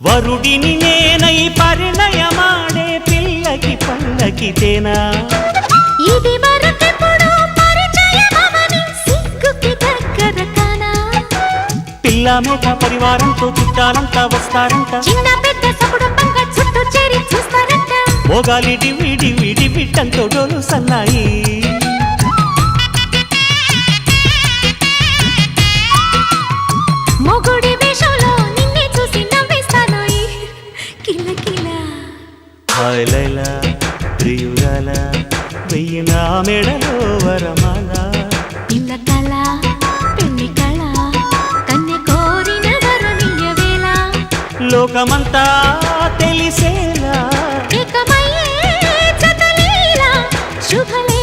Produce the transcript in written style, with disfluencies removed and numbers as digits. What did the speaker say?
వరుడిని నేనై పరిణయమాడే పిల్లకి పల్లకితేనా ఇది వరకెప్పుడు పరిచయమవని సిగ్గుకి దగ్గర కానా పిల్ల మేక పరివారంతో చుట్టాలంతా వస్తారంట చిన్న పెద్ద సకుటుంబంగా చుట్టూ చేరి చూస్తారంట మోగాలి డివి డివి డివిట్టంతో డోలు సన్నాయి మొగుడి వేషంలో నిన్నే చూసి నవ్వేస్తాను కిల కిల హాయ్ లైలా ప్రియురాల వెయ్యి నా మెడలో వరమాల ఇళ్ళ కళ పెళ్లి కళ కన్నె కోరిన వరమియ్యవేళ లోకమంతా తెలిసేలా ఏకమయ్యే జతలీల శుభలే